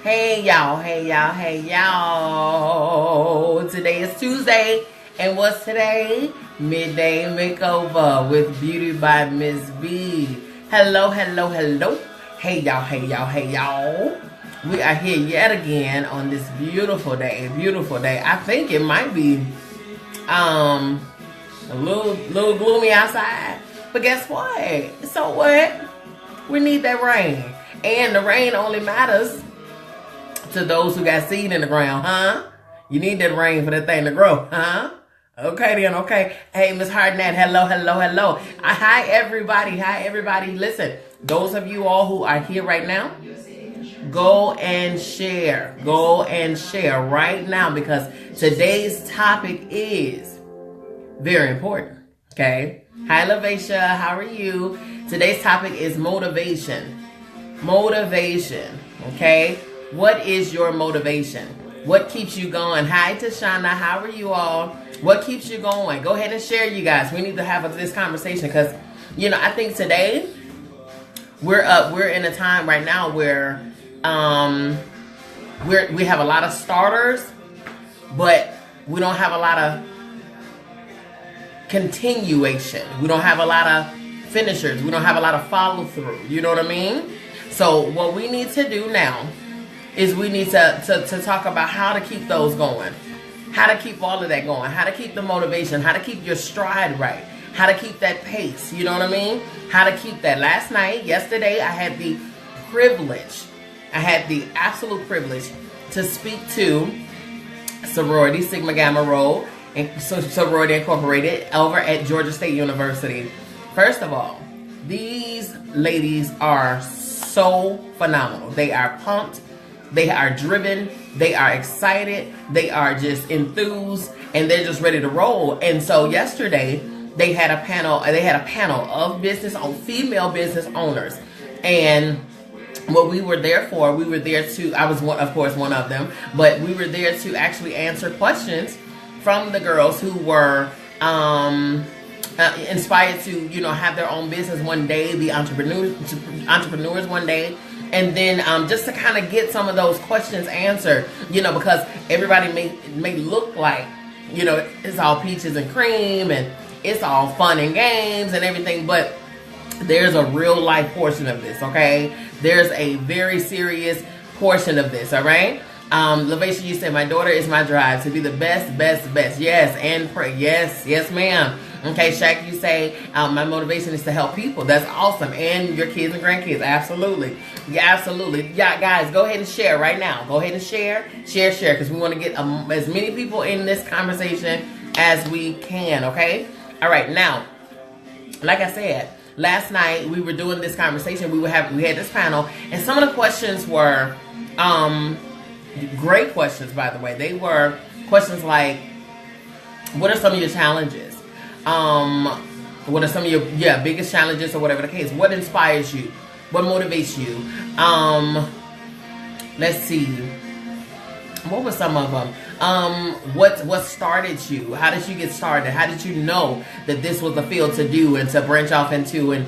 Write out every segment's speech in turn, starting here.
Hey y'all, hey y'all, hey y'all. Today is Tuesday, and what's today? Midday Makeover with Beauty by Miss B. Hello, hello, hello. Hey y'all, hey y'all, hey y'all. We are here yet again on this beautiful day, beautiful day. I think it might be a little gloomy outside, but guess what? So what? We need that rain, and the rain only matters to those who got seed in the ground, huh? You need that rain for that thing to grow, huh? Okay then, okay. Hey, Miss Hardnett, hello, hello, hello. Hi, everybody. Hi, everybody. Listen, those of you all who are here right now, go and share. Go and share right now because today's topic is very important, okay? Hi, LaVacia. How are you? Today's topic is motivation. Motivation, okay? What is your motivation? What keeps you going? Hi, Tashana. How are you all? What keeps you going? Go ahead and share, you guys. We need to have this conversation because, you know, I think today we're in a time right now where we have a lot of starters, but we don't have a lot of continuation. We don't have a lot of finishers. We don't have a lot of follow through. You know what I mean? So what we need to do now is we need to talk about how to keep those going, how to keep all of that going, how to keep the motivation, how to keep your stride right, how to keep that pace, you know what I mean? How to keep that. Yesterday, I had the absolute privilege to speak to Sorority Sigma Gamma Rho and Sorority Incorporated over at Georgia State University. First of all, these ladies are so phenomenal. They are pumped. They are driven, they are excited, they are just enthused, and they're just ready to roll. And so yesterday they had a panel of female business owners. And what we were there for, I was of course one of them, but we were there to actually answer questions from the girls who were inspired to, have their own business one day, be entrepreneurs one day. And then just to kind of get some of those questions answered, because everybody may look like, it's all peaches and cream and it's all fun and games and everything. But there's a real life portion of this, okay? There's a very serious portion of this, all right? LaVacia, you said, my daughter is my drive to be the best, best, best. Yes, and pray. Yes, ma'am. Okay, Shaq, you say, my motivation is to help people. That's awesome. And your kids and grandkids. Absolutely. Yeah, absolutely. Yeah, guys, go ahead and share right now. Go ahead and share, because we want to get as many people in this conversation as we can, okay? All right, now, like I said, last night we were doing this conversation. We had this panel, and some of the questions were great questions, by the way. They were questions like, what are some of your challenges? What are some of your biggest challenges, or whatever the case? What inspires you? What motivates you? Let's see. What were some of them? What started you? How did you get started? How did you know that this was a field to do and to branch off into and,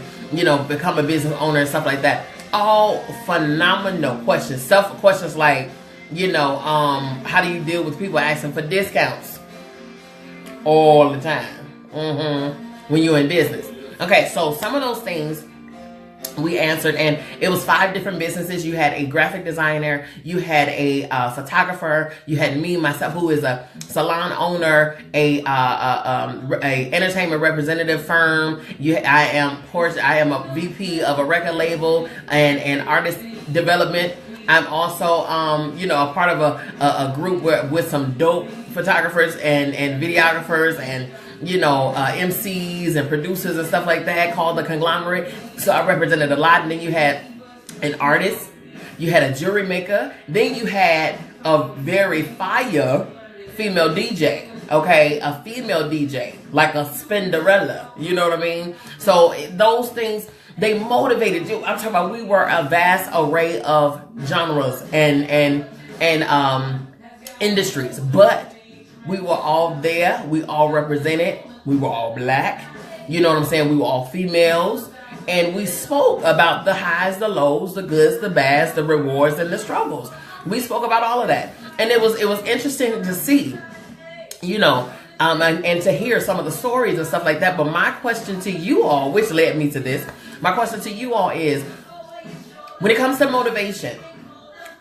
become a business owner and stuff like that? All phenomenal questions. Questions like, how do you deal with people asking for discounts all the time? When you're in business. Okay, so some of those things we answered, and it was 5 different businesses. You had a graphic designer, you had a photographer, you had myself, who is a salon owner, a entertainment representative firm. I am a VP of a record label and artist development. I'm also, a part of a group with some dope photographers and videographers and MCs and producers and stuff like that, called the Conglomerate. So I represented a lot. And then you had an artist, you had a jewelry maker, then you had a very fire female DJ, okay? A female DJ, like a Spinderella, you know what I mean? So those things, they motivated you. I'm talking about, we were a vast array of genres and industries, but we were all there. We all represented. We were all black. You know what I'm saying? We were all females. And we spoke about the highs, the lows, the goods, the bads, the rewards, and the struggles. We spoke about all of that. And it was interesting to see, you know, and to hear some of the stories and stuff like that. But my question to you all, which led me to this, my question to you all is, when it comes to motivation,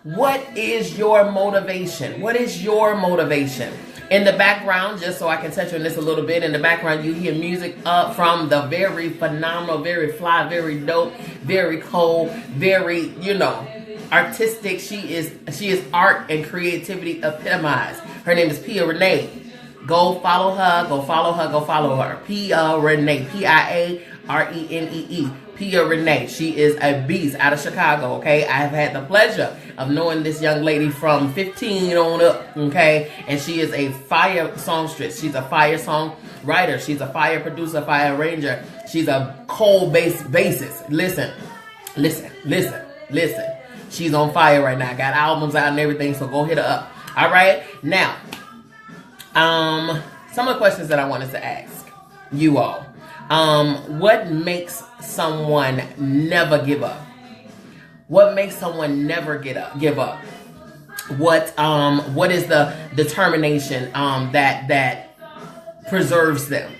what is your motivation? What is your motivation? In the background, just so I can touch on this a little bit, in the background you hear music from the very phenomenal, very fly, very dope, very cold, very, you know, artistic. She is art and creativity epitomized. Her name is Pia Renee. Go follow her, go follow her, go follow her. Pia Renee, Piarenee. Pia Renee. She is a beast out of Chicago, okay? I have had the pleasure of knowing this young lady from 15 on up, okay? And she is a fire songstress. She's a fire song writer. She's a fire producer, fire arranger. She's a cold bassist. Listen. She's on fire right now. Got albums out and everything, so go hit her up. All right? Now, some of the questions that I wanted to ask you all. What makes someone never give up? What makes someone never give up? What is the determination that preserves them?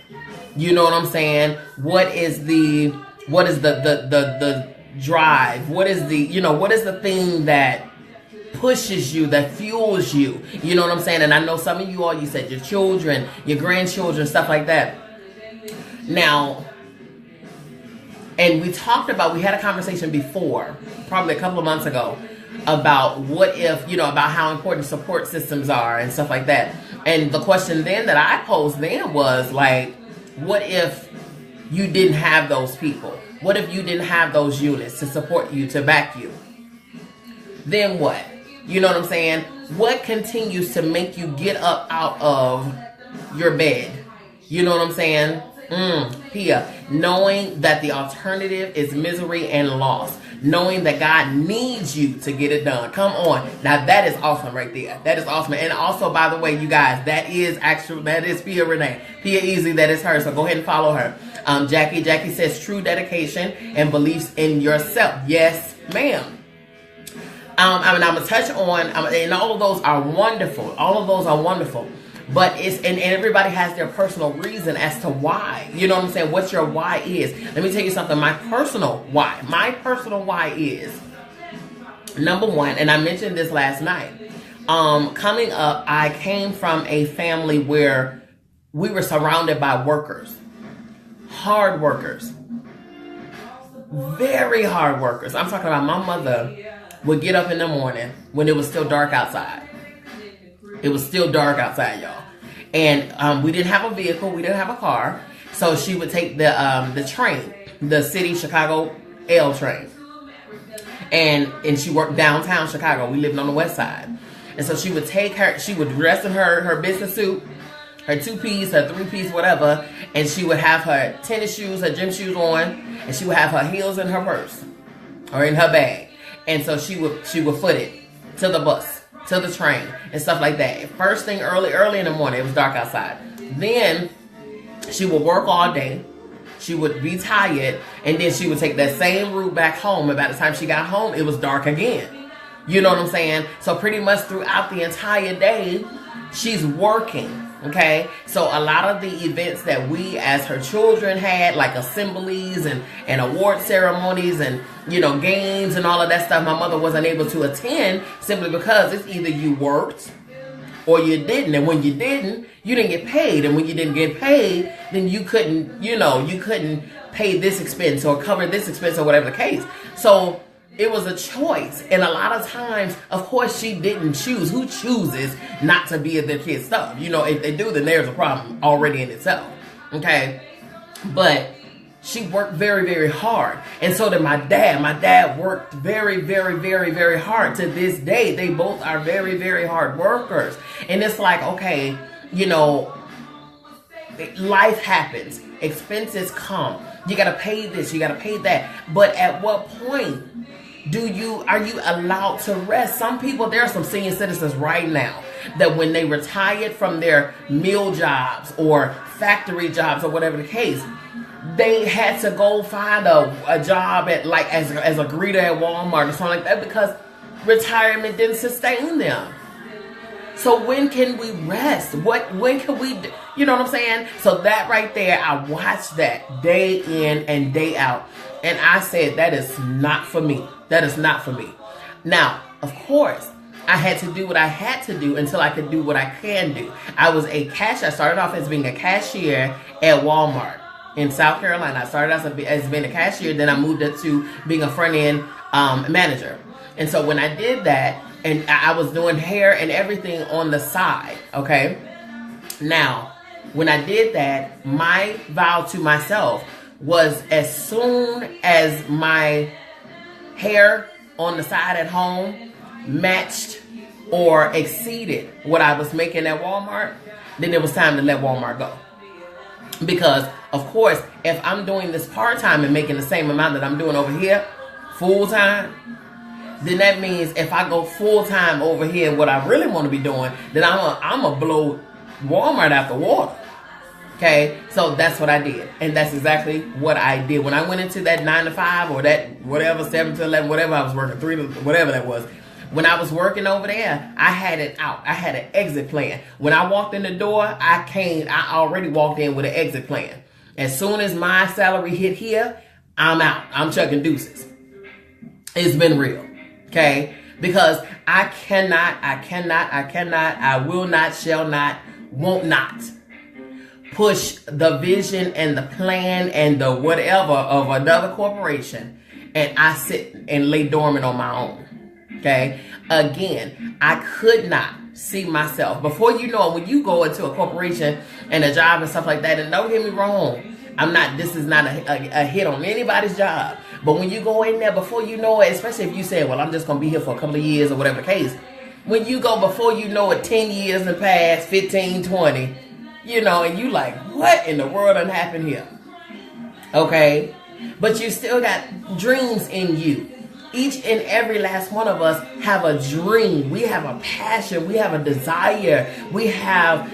You know what I'm saying? What is the drive? What is the thing that pushes you, that fuels you? You know what I'm saying? And I know some of you all, you said your children, your grandchildren, stuff like that. Now, and we had a conversation before, probably a couple of months ago, about what if, about how important support systems are and stuff like that. And the question then that I posed then was like, what if you didn't have those people? What if you didn't have those units to support you, to back you? Then what? You know what I'm saying? What continues to make you get up out of your bed? You know what I'm saying? Pia, knowing that the alternative is misery and loss. Knowing that God needs you to get it done. Come on. Now that is awesome right there. That is awesome. And also, by the way, you guys, that is Pia Renee. Pia Easy, that is her. So go ahead and follow her. Jackie says true dedication and beliefs in yourself. Yes, ma'am. I'm going to touch on, and all of those are wonderful. All of those are wonderful. But and everybody has their personal reason as to why. You know what I'm saying? What your why is. Let me tell you something. My personal why is, number one, and I mentioned this last night. Coming up, I came from a family where we were surrounded by workers. Hard workers. Very hard workers. I'm talking about my mother would get up in the morning when it was still dark outside. It was still dark outside, y'all. And we didn't have a vehicle. We didn't have a car. So she would take the train, the city Chicago L train. And she worked downtown Chicago. We lived on the west side. And so she would dress in her business suit, her 2-piece, her 3-piece, whatever. And she would have her tennis shoes, her gym shoes on. And she would have her heels in her purse or in her bag. And so she would foot it to the bus, to the train, and stuff like that. First thing early in the morning, it was dark outside. Then she would work all day. She would be tired, and then she would take that same route back home. And by the time she got home, it was dark again. You know what I'm saying? So pretty much throughout the entire day, she's working. Okay, so a lot of the events that we as her children had, like assemblies and award ceremonies and games and all of that stuff, my mother wasn't able to attend simply because it's either you worked or you didn't. And when you didn't, you didn't get paid. And when you didn't get paid, then you couldn't pay this expense or cover this expense or whatever the case. So it was a choice. And a lot of times, of course, she didn't choose. Who chooses not to be at their kids' stuff? If they do, then there's a problem already in itself. Okay? But she worked very, very hard. And so did my dad. My dad worked very, very, very, very hard. To this day, they both are very, very hard workers. And it's like, okay, life happens. Expenses come. You got to pay this. You got to pay that. But at what point are you allowed to rest? Some people, there are some senior citizens right now that when they retired from their mill jobs or factory jobs or whatever the case, they had to go find a job at like as a greeter at Walmart or something like that because retirement didn't sustain them. So when can we rest? When can we, you know what I'm saying? So that right there, I watched that day in and day out. And I said, that is not for me. That is not for me. Now, of course, I had to do what I had to do until I could do what I can do. I was a cashier. I started off as being a cashier at Walmart in South Carolina. I started out as being a cashier. Then I moved up to being a front-end manager. And so when I did that, and I was doing hair and everything on the side, okay? Now, when I did that, my vow to myself was as soon as my hair on the side at home matched or exceeded what I was making at Walmart, then it was time to let Walmart go. Because, of course, if I'm doing this part-time and making the same amount that I'm doing over here, full-time, then that means if I go full-time over here, what I really want to be doing, then I'm going to blow Walmart out the water. Okay? So that's what I did. And that's exactly what I did. When I went into that 9 to 5 or that whatever, 7 to 11, whatever I was working, 3 to whatever that was, when I was working over there, I had it out. I had an exit plan. When I walked in the door, I already walked in with an exit plan. As soon as my salary hit here, I'm out. I'm chucking deuces. It's been real. Okay? Because I will not, shall not, won't not push the vision and the plan and the whatever of another corporation, and I sit and lay dormant on my own. Okay? Again, I could not see myself. Before you know it, when you go into a corporation and a job and stuff like that, and don't get me wrong, this is not a hit on anybody's job. But when you go in there, before you know it, especially if you say, well, I'm just going to be here for a couple of years or whatever the case, when you go before you know it, 10 years in the past, 15, 20, you know, and you like, what in the world done happened here? Okay? But you still got dreams in you. Each and every last one of us have a dream. We have a passion. We have a desire. We have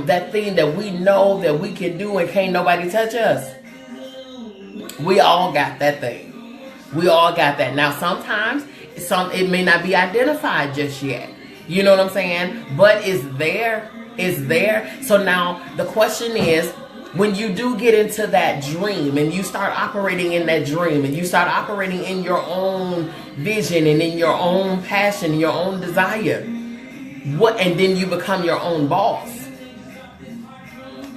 that thing that we know that we can do and can't nobody touch us. We all got that thing. We all got that. Now, sometimes it may not be identified just yet. You know what I'm saying? But it's there. It's there. So now the question is, when you do get into that dream and you start operating in that dream and you start operating in your own vision and in your own passion, your own desire, and then you become your own boss,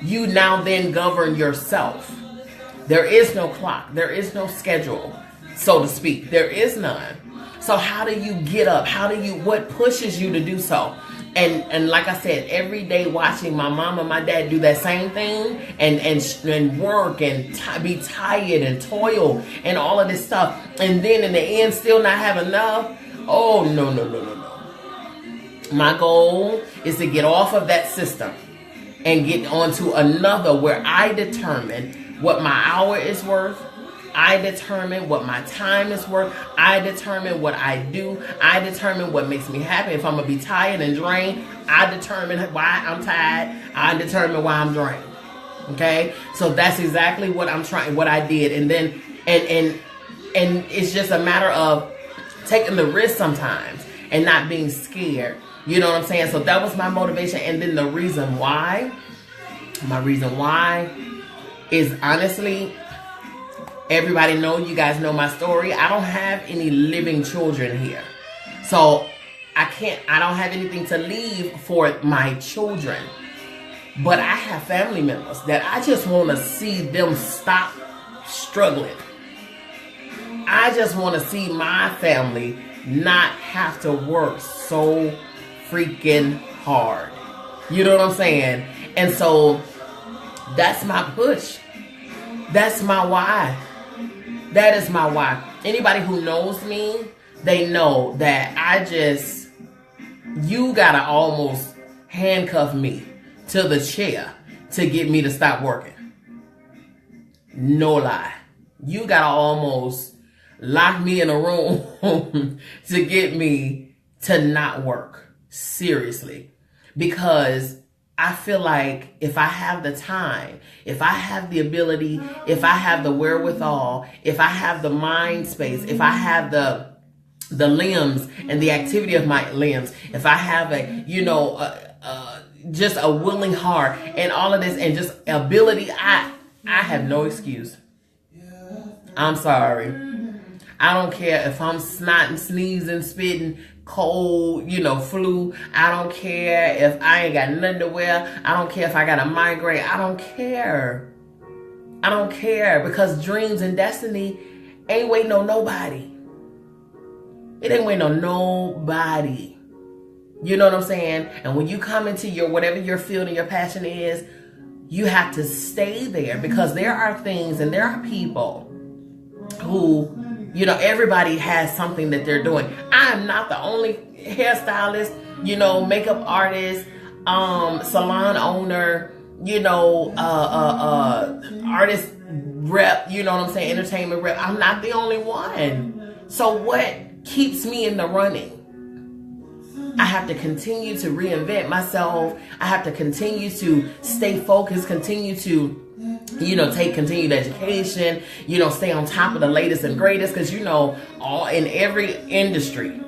you now then govern yourself. There is no clock. There is no schedule, so to speak. There is none. So how do you get up? What pushes you to do so? And like I said, every day watching my mom and my dad do that same thing and work and be tired and toil and all of this stuff. And then in the end, still not have enough. Oh, no. My goal is to get off of that system and get onto another where I determine what my hour is worth. I determine what my time is worth. I determine what I do. I determine what makes me happy. If I'm going to be tired and drained, I determine why I'm tired. I determine why I'm drained. Okay? So that's exactly what I did. And then, and it's just a matter of taking the risk sometimes and not being scared. You know what I'm saying? So that was my motivation. And then my reason why is honestly, everybody you guys know my story. I don't have any living children here. So I don't have anything to leave for my children. But I have family members that I just want to see them stop struggling. I just want to see my family not have to work so freaking hard. You know what I'm saying? And so that's my push. That's my why. That is my why. Anybody who knows me, they know that you gotta almost handcuff me to the chair to get me to stop working. No lie. You gotta almost lock me in a room to get me to not work. Seriously. Because I feel like if I have the time, if I have the ability, if I have the wherewithal, if I have the mind space, if I have the limbs and the activity of my limbs, if I have just a willing heart and all of this and just ability, I have no excuse. I'm sorry. I don't care if I'm snotting, sneezing, spitting, cold, flu. I don't care if I ain't got nothing to wear. I don't care if I got a migraine. I don't care. I don't care, because dreams and destiny ain't waiting on nobody. It ain't waiting on nobody. You know what I'm saying? And when you come into your whatever your field and your passion is, you have to stay there, because there are things and there are people who, everybody has something that they're doing. I am not the only hairstylist, makeup artist, salon owner, artist rep, you know what I'm saying, entertainment rep. I'm not the only one. So what keeps me in the running? I have to continue to reinvent myself. I have to continue to stay focused, continue to take continued education, stay on top of the latest and greatest, because all in every industry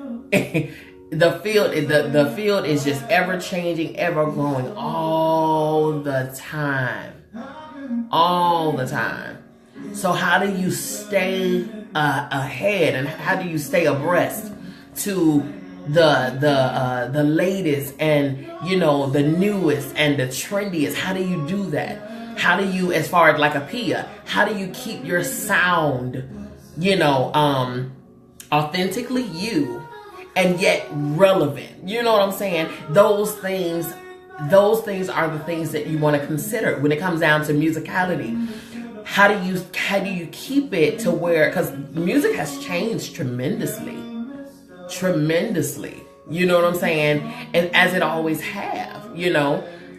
the field is just ever changing, ever growing, all the time. So how do you stay ahead, and how do you stay abreast to the latest and the newest and the trendiest? How do you do that? How do you, as far as like a Pia, how do you keep your sound, authentically you, and yet relevant? You know what I'm saying? Those things are the things that you want to consider when it comes down to musicality. How do you keep it to where, because music has changed tremendously. You know what I'm saying? And as it always have,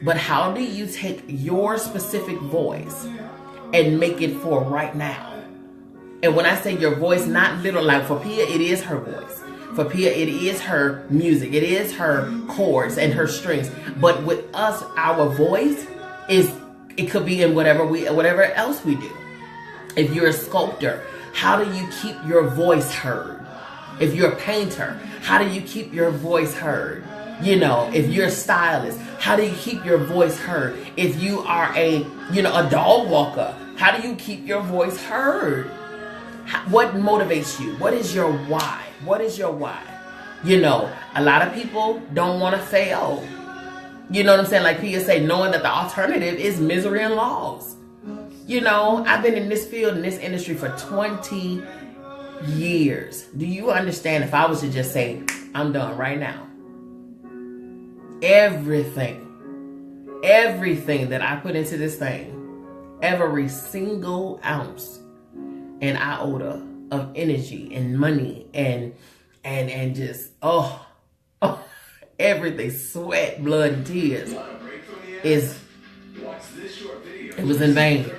but how do you take your specific voice and make it for right now? And when I say your voice, not literal, like for Pia, it is her voice. For Pia, it is her music. It is her chords and her strings. But with us, our voice it could be in whatever else we do. If you're a sculptor, how do you keep your voice heard? If you're a painter, how do you keep your voice heard? If you're a stylist, how do you keep your voice heard? If you are a dog walker, how do you keep your voice heard? What motivates you? What is your why? A lot of people don't want to fail. You know what I'm saying? Like Pia say, knowing that the alternative is misery and loss. I've been in this field, in this industry for 20 years. Do you understand if I was to just say, I'm done right now? Everything that I put into this thing, every single ounce and iota of energy and money and just everything, sweat, blood, and tears, it was in vain.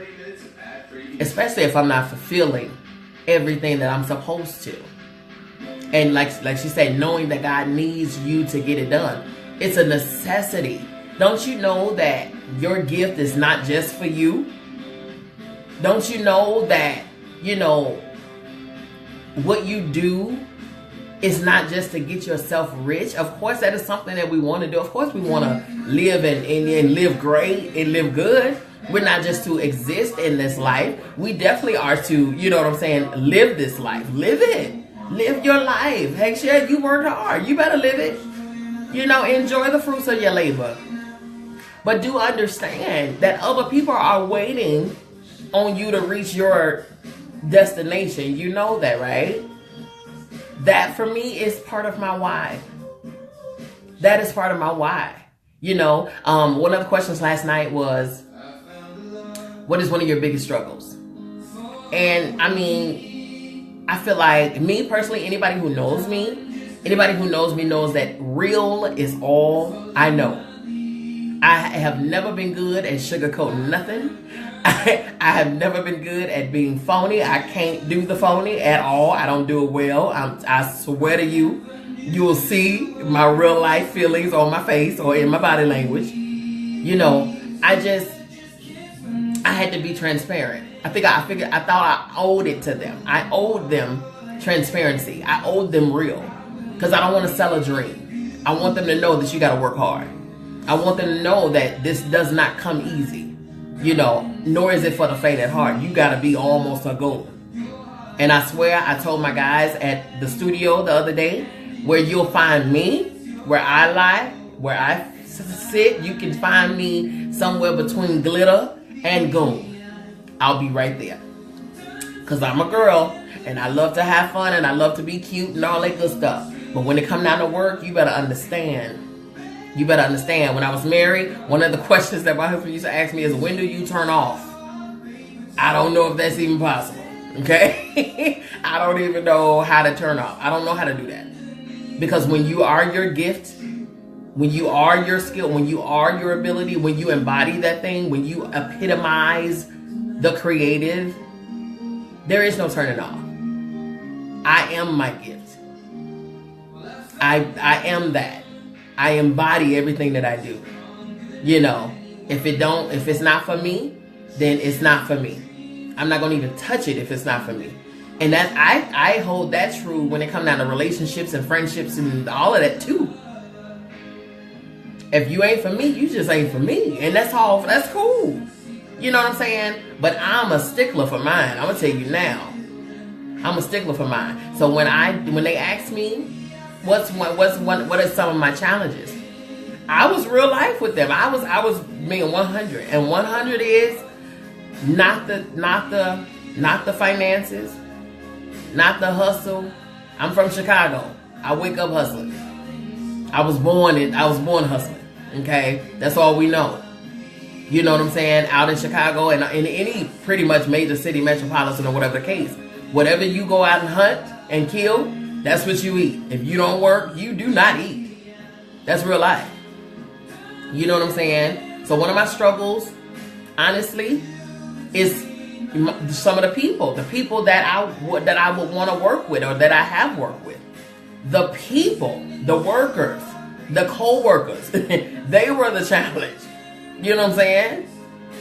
Especially if I'm not fulfilling everything that I'm supposed to. And like she said, knowing that God needs you to get it done. It's a necessity. Don't you know that your gift is not just for you? Don't you know that, what you do is not just to get yourself rich? Of course, that is something that we want to do. Of course, we want to live and live great and live good. We're not just to exist in this life. We definitely are to, live this life. Live it. Live your life. Heck, sure, you worked hard. You better live it. Enjoy the fruits of your labor. But do understand that other people are waiting on you to reach your destination. You know that, right? That for me is part of my why. That is part of my why. One of the questions last night was, what is one of your biggest struggles? And I feel like me personally, anybody who knows me knows that real is all I know. I have never been good at sugarcoating nothing. I have never been good at being phony. I can't do the phony at all. I don't do it well. I swear to you, you will see my real life feelings on my face or in my body language. You know, I had to be transparent. I thought I owed it to them. I owed them transparency. I owed them real. Because I don't want to sell a dream. I want them to know that you got to work hard. I want them to know that this does not come easy. You know, nor is it for the faint at heart. You got to be almost a goal. And I swear, I told my guys at the studio the other day, where you'll find me, where I lie, where I sit, you can find me somewhere between glitter and goon. I'll be right there. Because I'm a girl, and I love to have fun, and I love to be cute and all that good stuff. But when it comes down to work, you better understand. You better understand. When I was married, one of the questions that my husband used to ask me is, when do you turn off? I don't know if that's even possible. Okay? I don't even know how to turn off. I don't know how to do that. Because when you are your gift, when you are your skill, when you are your ability, when you embody that thing, when you epitomize the creative, there is no turning off. I am my gift. I am that. I embody everything that I do. You know, if it's not for me, then it's not for me. I'm not going to even touch it if it's not for me. And that I hold that true when it comes down to relationships and friendships and all of that too. If you ain't for me, you just ain't for me. And that's cool. You know what I'm saying? But I'm a stickler for mine. I'm going to tell you now. I'm a stickler for mine. So when they ask me, what are some of my challenges? I was real life with them. I was being 100. And 100 is not the finances, not the hustle. I'm from Chicago. I wake up hustling. I was born hustling. Okay? That's all we know. You know what I'm saying? Out in Chicago and in any pretty much major city, metropolitan or whatever the case. Whatever you go out and hunt and kill, that's what you eat. If you don't work, you do not eat. That's real life. You know what I'm saying? So one of my struggles, honestly, is some of the people that I would want to work with or that I have worked with. The people, the workers, the co-workers, they were the challenge. You know what I'm saying?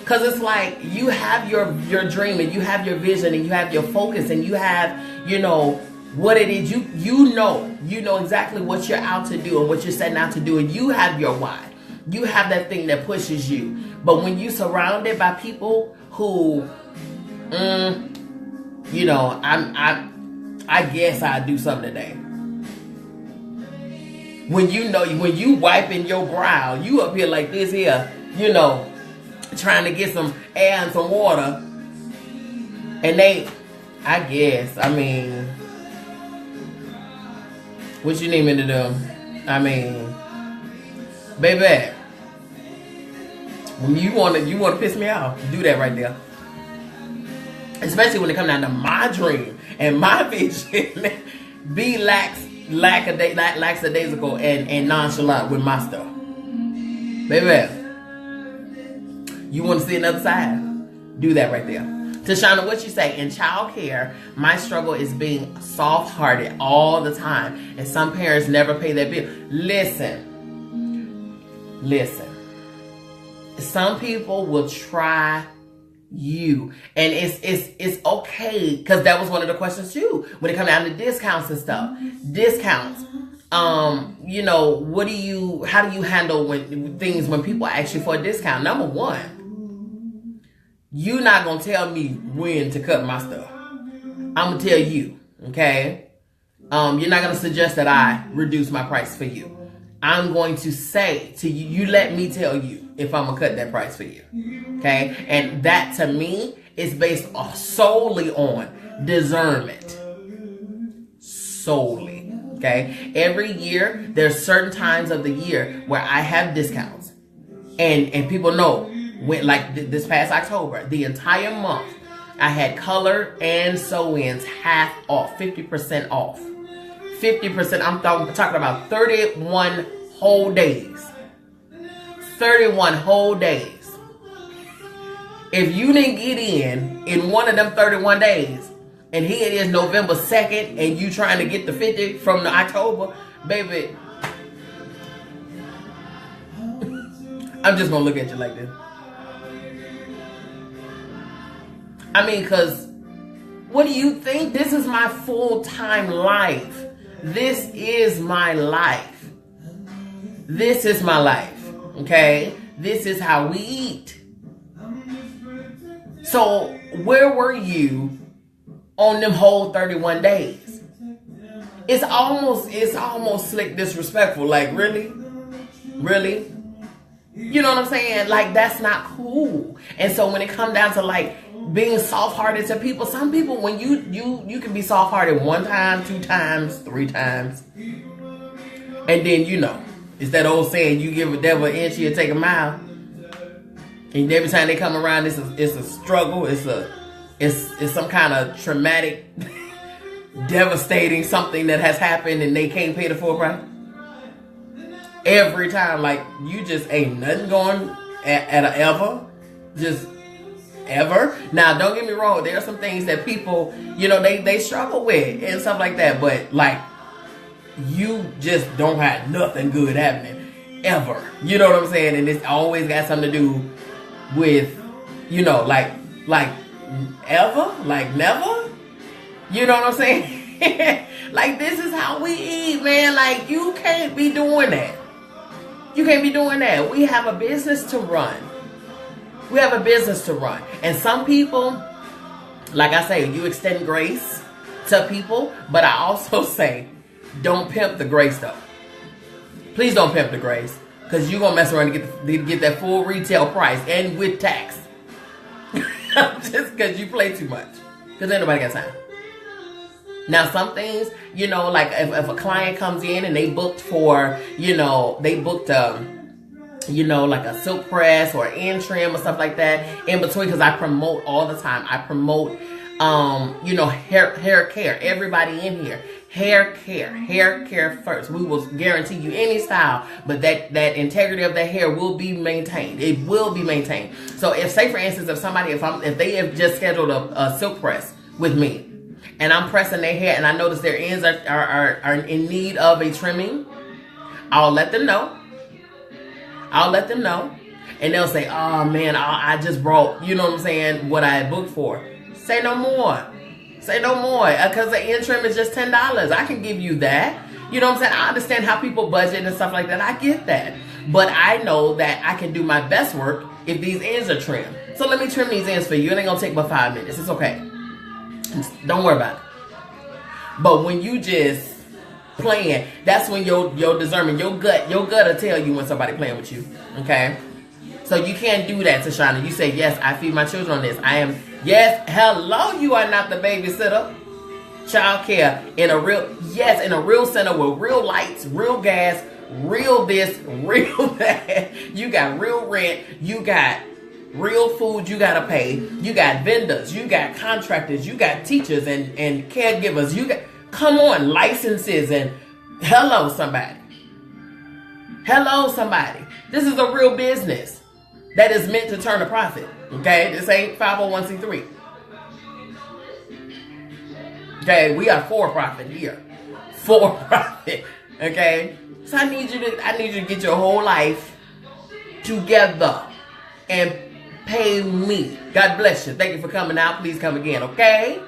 Because it's like you have your dream and you have your vision and you have your focus and you have, you know, what it is. You know exactly what you're out to do and what you're setting out to do, and you have your why. You have that thing that pushes you. But when you're surrounded by people who, you know, I guess I'll do something today. When you wiping your brow, you up here like this here, you know, trying to get some air and some water. And what you need me to do? Baby, when you want to piss me off, do that right there. Especially when it comes down to my dream and my vision. Be lackadaisical and nonchalant with my stuff. Baby, you want to see another side? Do that right there. Tashana, what you say? In childcare, my struggle is being soft-hearted all the time, and some parents never pay their bill. Listen. Some people will try you, and it's okay, because that was one of the questions too when it comes down to discounts and stuff. Discounts. You know, how do you handle when people ask you for a discount? Number one, you're not going to tell me when to cut my stuff. I'm going to tell you, okay? You're not going to suggest that I reduce my price for you. I'm going to say to you, you let me tell you if I'm going to cut that price for you, okay? And that, to me, is based solely on discernment. Solely, okay? Every year, there's certain times of the year where I have discounts. And people know. Like this past October, the entire month, I had color and sew-ins half off, 50% off. 50%, I'm talking about 31 whole days. 31 whole days. If you didn't get in one of them 31 days, and here it is November 2nd, and you trying to get the 50 from the October, baby, I'm just gonna look at you like this. I mean, because what do you think? This is my full-time life. This is my life. This is my life. Okay? This is how we eat. So where were you on them whole 31 days? It's almost slick disrespectful. Like, really? Really? You know what I'm saying? Like, that's not cool. And so when it comes down to like being soft-hearted to people, some people, when you can be soft-hearted 1 time, 2 times, 3 times, and then it's that old saying, you give a devil an inch, he'll take a mile. And every time they come around, it's a struggle. It's some kind of traumatic, devastating something that has happened, and they can't pay the full price. Every time, like, you just ain't nothing going at a ever, just ever. Now, don't get me wrong. There are some things that people, they struggle with and stuff like that. But like, you just don't have nothing good happening ever. You know what I'm saying? And it's always got something to do with, like ever, like never. You know what I'm saying? Like, this is how we eat, man. Like, you can't be doing that. You can't be doing that. We have a business to run. We have a business to run. And some people, like I say, you extend grace to people, but I also say, don't pimp the grace though. Please don't pimp the grace, because you're going to mess around and get that full retail price and with tax. Just because you play too much. Because ain't nobody got time. Now, some things, like if a client comes in and they booked for, like a silk press or end trim or stuff like that in between, because I promote all the time. I promote, hair care. Everybody in here, hair care first. We will guarantee you any style, but that integrity of that hair will be maintained. It will be maintained. So if, say for instance, if they have just scheduled a silk press with me, and I'm pressing their hair, and I notice their ends are in need of a trimming, I'll let them know. And they'll say, oh man, I just brought, what I had booked for. Say no more. Because the end trim is just $10. I can give you that. You know what I'm saying? I understand how people budget and stuff like that. I get that. But I know that I can do my best work if these ends are trimmed. So let me trim these ends for you. It ain't going to take but 5 minutes. It's okay. Don't worry about it. But when you just playing, that's when your discernment, your gut will tell you when somebody playing with you. Okay? So you can't do that, Tashana. You say, yes, I feed my children on this. Hello, you are not the babysitter. Child care in a real center with real lights, real gas, real this, real that. You got real rent. You got real food you gotta pay. You got vendors. You got contractors. You got teachers and caregivers. You got, come on, licenses and hello somebody. This is a real business that is meant to turn a profit. Okay, this ain't 501c3. Okay, we are for profit here. For profit. Okay, so I need you to get your whole life together and pay me. God bless you. Thank you for coming out. Please come again. Okay.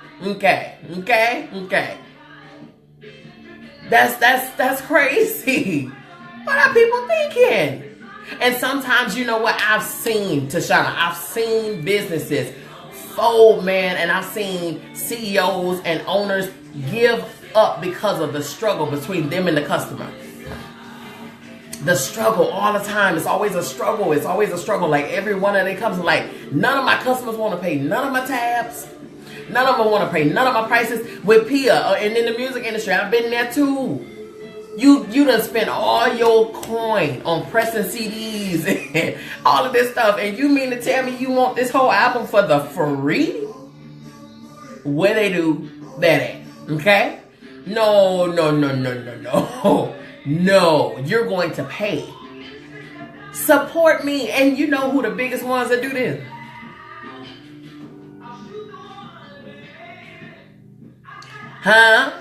That's crazy. What are people thinking? And sometimes, you know what, I've seen, Tashana, I've seen businesses fold, man, and I've seen CEOs and owners give up because of the struggle between them and the customer. The struggle all the time. It's always a struggle. Like, every one of their customers, like, none of my customers want to pay none of my tabs. None of them want to pay none of my prices. With Pia, and in the music industry, I've been there too. You done spent all your coin on pressing CDs and all of this stuff, and you mean to tell me you want this whole album for the free? Where they do that at? Okay? No. No, you're going to pay. Support me. And you know who the biggest ones that do this? Huh?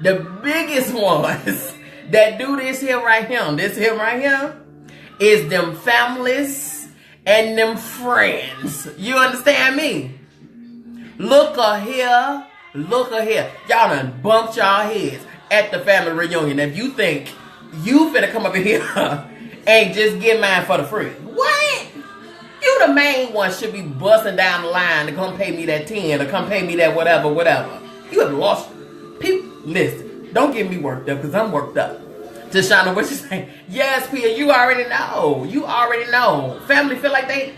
The biggest ones that do this here right here is them families and them friends. You understand me? Look here. Y'all done bumped y'all heads at the family reunion. If you think you finna come up in here and just get mine for the free. What? You the main one should be busting down the line to come pay me that 10 or come pay me that whatever. You have lost people. Listen, don't get me worked up because I'm worked up. Tashana, what you saying? Yes, Pia, you already know. Family feel like they...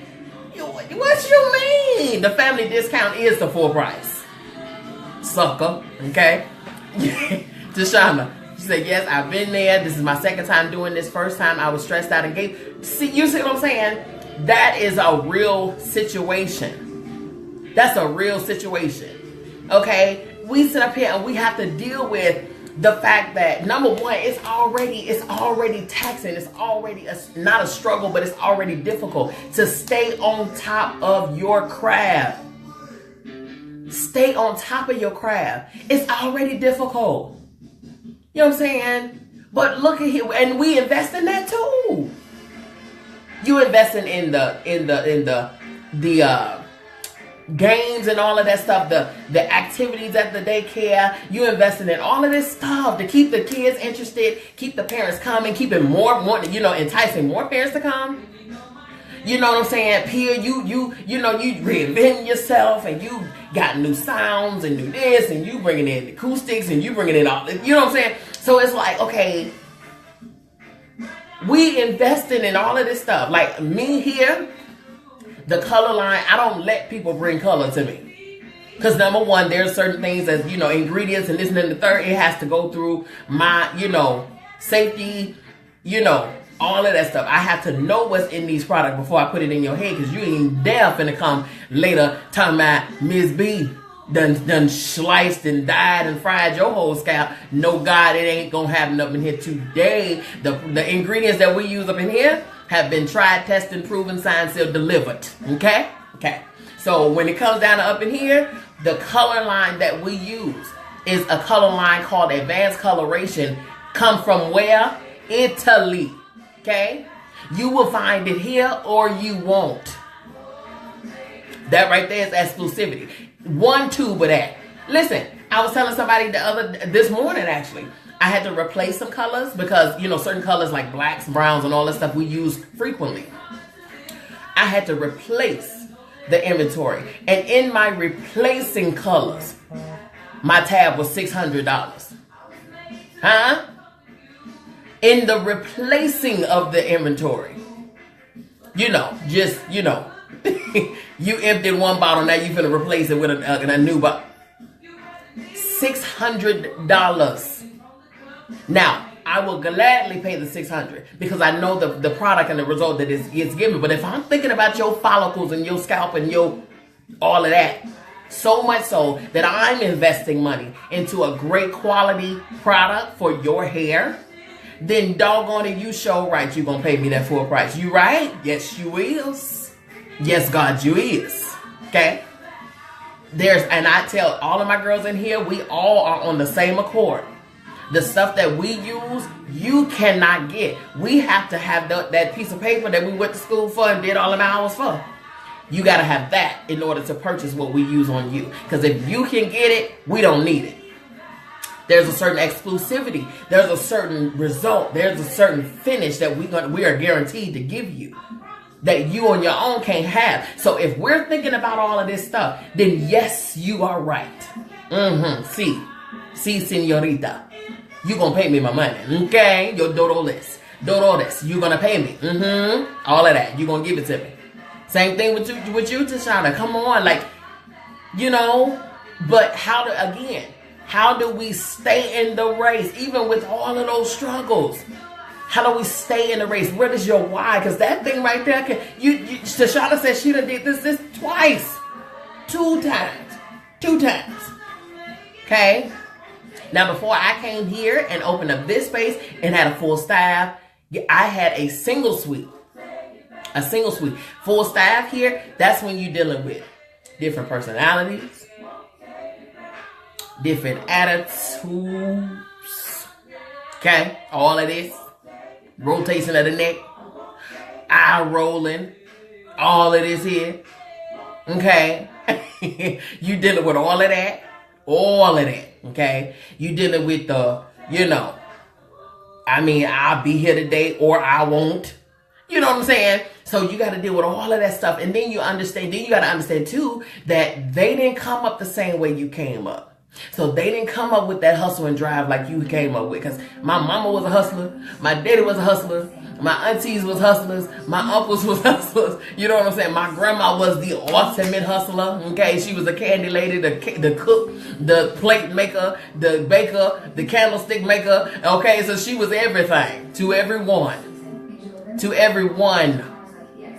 What you mean? The family discount is the full price. Sucker. Okay? Tashana, she said, yes, I've been there. This is my second time doing this. First time I was stressed out and gave... You see what I'm saying? That is a real situation. That's a real situation. Okay? We sit up here and we have to deal with the fact that, number one, it's already taxing. It's already not a struggle, but it's already difficult to stay on top of your craft. Stay on top of your craft. It's already difficult. You know what I'm saying? But look at here, and we invest in that too. You investing in the games and all of that stuff, the activities at the daycare. You investing in all of this stuff to keep the kids interested, keep the parents coming, keeping more, enticing more parents to come. You know what I'm saying? Pia, you reinventing yourself, and you got new sounds and new this, and you bringing in acoustics, and you bringing in all. You know what I'm saying? So it's like, okay, we investing in all of this stuff. Like me here. The color line, I don't let people bring color to me. Because number one, there's certain things as, ingredients and this and then the third, it has to go through my, safety, all of that stuff. I have to know what's in these products before I put it in your head, because you ain't dare finna come later talking about Miss B done sliced and dyed and fried your whole scalp. No, God, it ain't gonna happen up in here today. The ingredients that we use up in here have been tried, tested, proven, signed, sealed, delivered. Okay? So when it comes down to up in here, the color line that we use is a color line called Advanced Coloration. Come from where? Italy. Okay? You will find it here or you won't. That right there is exclusivity. 1 tube of that. Listen, I was telling somebody this morning actually. I had to replace some colors because, certain colors like blacks, browns, and all that stuff we use frequently. I had to replace the inventory. And in my replacing colors, my tab was $600. Huh? In the replacing of the inventory. You emptied one bottle, now you're going to replace it with a new bottle. $600. Now, I will gladly pay the $600 because I know the product and the result that it's given. But if I'm thinking about your follicles and your scalp and your all of that, so much so that I'm investing money into a great quality product for your hair, then doggone it, you show right, you're going to pay me that full price. You right? Yes, you is. Yes, God, you is. Okay? And I tell all of my girls in here, we all are on the same accord. The stuff that we use, you cannot get. We have to have that piece of paper that we went to school for and did all of our hours for. You got to have that in order to purchase what we use on you. Because if you can get it, we don't need it. There's a certain exclusivity. There's a certain result. There's a certain finish that we are guaranteed to give you that you on your own can't have. So if we're thinking about all of this stuff, then yes, you are right. Sí, señorita. You gonna pay me my money, okay? Your Dolores, you gonna pay me, all of that. You gonna give it to me. Same thing with you, Tashana. Come on, But how do we stay in the race, even with all of those struggles? How do we stay in the race? Where does your why? Because that thing right there, Tashana said she done did this twice, 2 times, okay? Now, before I came here and opened up this space and had a full staff, I had a single suite. Full staff here, that's when you're dealing with different personalities, different attitudes, okay? All of this, rotation of the neck, eye rolling, all of this here. Okay? You dealing with all of that. All of that. Okay? You dealing with the, I'll be here today or I won't. You know what I'm saying? So you got to deal with all of that stuff. And then you got to understand too, that they didn't come up the same way you came up. So they didn't come up with that hustle and drive like you came up with. Because my mama was a hustler. My daddy was a hustler. My aunties was hustlers. My uncles was hustlers. You know what I'm saying? My grandma was the ultimate hustler. Okay? She was a candy lady, the cook, the plate maker, the baker, the candlestick maker. Okay? So she was everything to everyone. To everyone.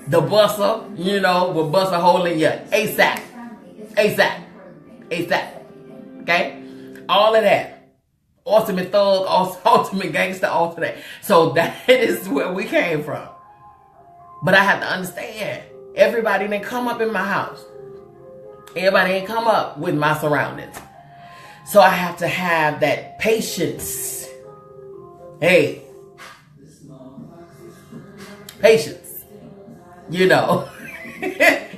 The busser, will bust a hole in you. ASAP. ASAP. ASAP. Okay? All of that. Ultimate thug, ultimate gangster, all of that. So that is where we came from. But I have to understand, everybody didn't come up in my house. Everybody didn't come up with my surroundings. So I have to have that patience. Hey. Patience.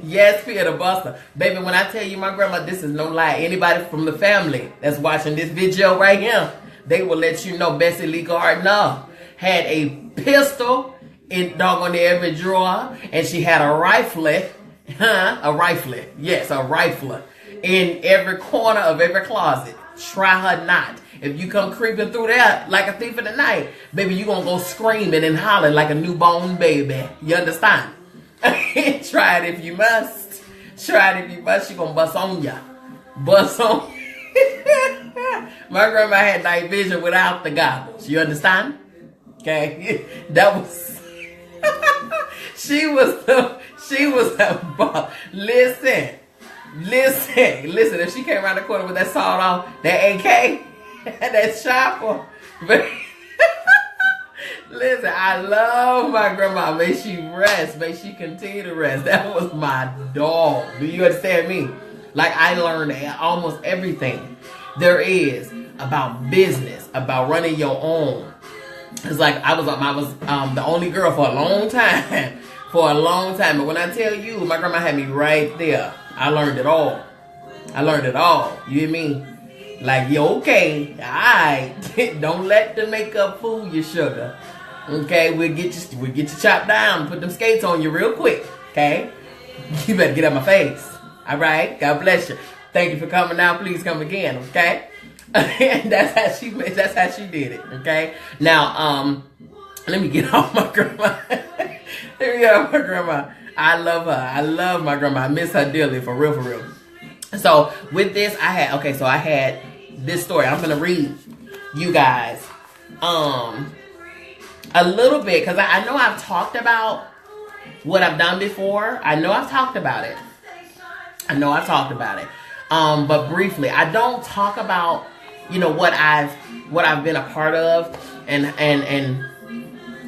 Yes, Peter the Buster. Baby, when I tell you my grandma, this is no lie. Anybody from the family that's watching this video right here, they will let you know Bessie Lee Gardner had a pistol in doggone every drawer, and she had a rifle, yes, a rifle in every corner of every closet. Try her not. If you come creeping through there like a thief in the night, baby, you gonna go screaming and hollering like a newborn baby. You understand? Try it if you must. Try it if you must. She gonna bust on ya. Bust on. My grandma had night vision without the goggles. You understand? Okay, that was. She was the boss. Listen. If she came around the corner with that sawed off, that AK, that chopper. Listen, I love my grandma. May she rest. May she continue to rest. That was my dog. Do you understand me? Like, I learned almost everything there is about business, about running your own. It's like I was the only girl for a long time. But when I tell you, my grandma had me right there. I learned it all. You hear me? Like, you okay? Alright. Don't let the makeup fool you, sugar. Okay, we'll get you chopped down, put them skates on you real quick. Okay? You better get out my face. Alright? God bless you. Thank you for coming out. Please come again, okay? And that's how she did it. Okay? Now, let me get off my grandma. I love her. I love my grandma. I miss her dearly, for real. So with this, I had this story. I'm gonna read you guys a little bit, because I know I've talked about what I've done before. I know I've talked about it. But briefly, I don't talk about what I've been a part of and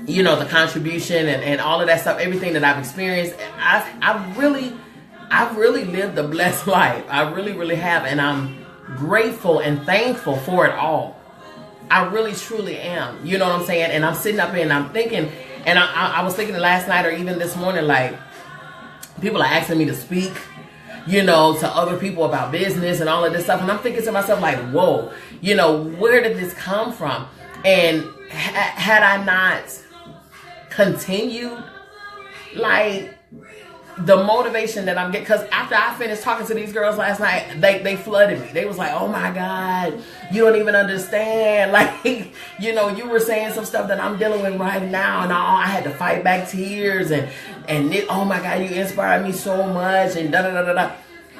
the contribution and all of that stuff, everything that I've experienced. I've really lived a blessed life. I really have, and I'm grateful and thankful for it all. I really truly am. You know what I'm saying? And I'm sitting up here and I'm thinking, and I was thinking last night or even this morning, like, people are asking me to speak, to other people about business and all of this stuff. And I'm thinking to myself, like, whoa, where did this come from? And had I not continued, like, the motivation that I'm getting, because after I finished talking to these girls last night, they flooded me. They was like, oh my God, you don't even understand. Like, you were saying some stuff that I'm dealing with right now, and I had to fight back tears, and oh my God, you inspired me so much, and da da da da da.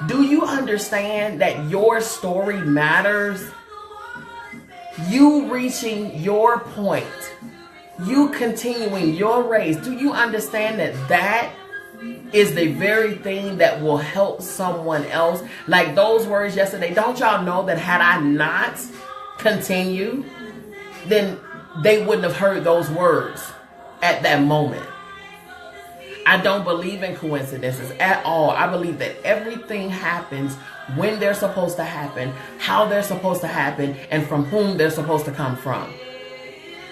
Do you understand that your story matters? You reaching your point, you continuing your race. Do you understand that is the very thing that will help someone else? Like those words yesterday, don't y'all know that had I not continued, then they wouldn't have heard those words at that moment. I don't believe in coincidences at all. I believe that everything happens when they're supposed to happen, how they're supposed to happen, and from whom they're supposed to come from.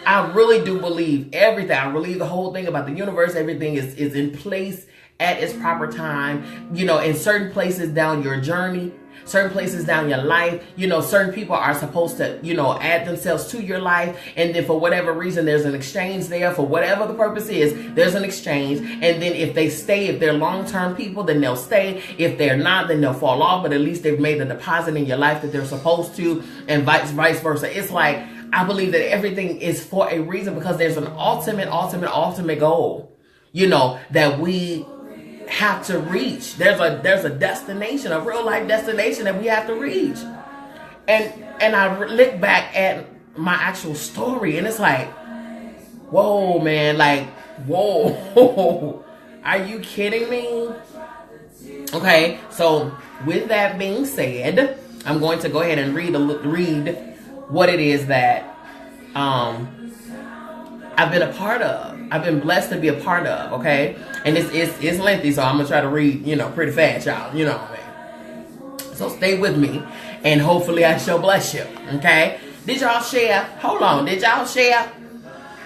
I really do believe everything. I believe the whole thing about the universe, everything is in place at its proper time. You know, in certain places down your journey, certain places down your life, you know, certain people are supposed to, you know, add themselves to your life. And then for whatever reason, there's an exchange there. For whatever the purpose is, there's an exchange. And then if they stay, if they're long-term people, then they'll stay. If they're not, then they'll fall off. But at least they've made the deposit in your life that they're supposed to, and vice versa. It's like, I believe that everything is for a reason, because there's an ultimate goal, you know, that we have to reach. There's a destination, a real life destination that we have to reach. And I look back at my actual story, and it's like, whoa, man, like, whoa, are you kidding me? Okay, so with that being said, I'm going to go ahead and read what it is that I've been a part of. I've been blessed to be a part of, okay? And it's lengthy, so I'm going to try to read, you know, pretty fast, y'all. You know what I mean? So stay with me, and hopefully I shall bless you, okay? Did y'all share? Hold on. Did y'all share?